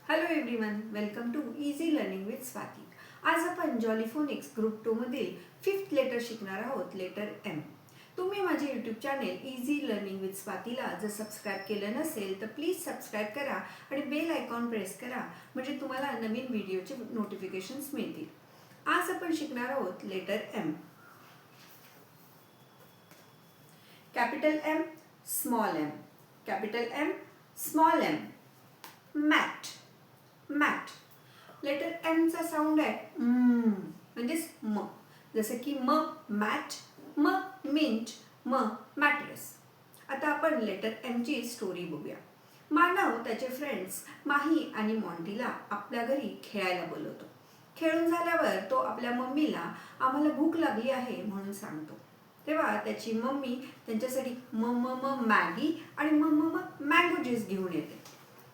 Hello everyone, welcome to easy learning with Swati. आज आपण जॉलीफोनिक्स group 2 मधील 5th लेटर शिकणार आहोत, लेटर एम. तुम्ही माझे YouTube channel easy learning with स्वातीला जर सबस्क्राईब केलं नसेल तर प्लीज सबस्क्राईब करा आणि बेल आयकॉन प्रेस करा, म्हणजे तुम्हाला नवीन व्हिडिओचे नोटिफिकेशन्स मिळतील. आज आपण शिकणार आहोत letter M. Capital M, small M. Capital M, small M. Mat. Mat. Letter M चा साऊंड आहे म्हणजेच म. जसं की म मॅट, म मिंट, म मॅट्रेस. आता आपण लेटर एम ची स्टोरी बघूया. मानव त्याचे फ्रेंड्स माही आणि मॉन्टीला आपल्या घरी खेळायला बोलवतो. खेळून झाल्यावर तो आपल्या मम्मीला आम्हाला भूक लागली आहे म्हणून सांगतो. तेव्हा त्याची मम्मी त्यांच्यासाठी म मॅगी आणि म मँगो ज्यूस घेऊन येते.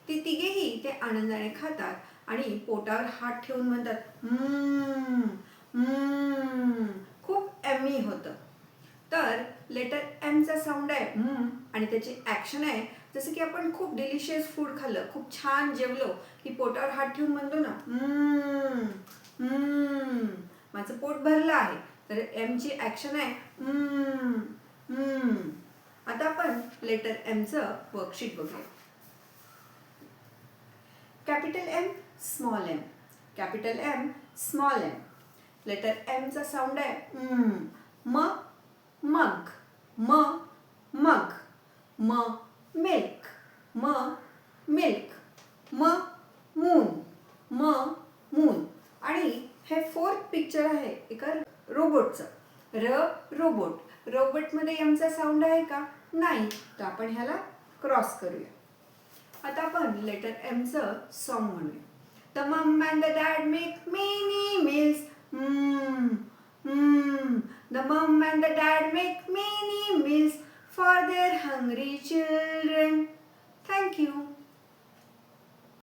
ते तिघेही ते आनंदाने खातात आणि पोटावर हात ठेवून म्हणतात खूप एमी होतं. तर लेटर एम चा साऊंड आहे आणि त्याची ॲक्शन आहे जसं की आपण खूप डिलिशियस फूड खाल्लं, खूप छान जेवलो की पोटावर हात ठेवून म्हणतो ना माझं पोट भरलं आहे. तर एम ची ॲक्शन आहे आता आपण लेटर एम चं वर्कशीट बघूया. Capital M, small M. Capital M, small M. Letter M चा साऊंड आहे म मग, म मग, म मिल्क, म मिल्क, म मून, म मून. आणि हे फोर्थ पिक्चर आहे एका रोबोटचं. रोबोट. रोबोटमध्ये एमचा साऊंड आहे का? नाही. तर आपण ह्याला क्रॉस करूया. आता आपण लेटर एम चं सॉन्ग म्हणूया. The mom and the dad make many meals. The mom and the dad make many meals for their hungry children. Thank you.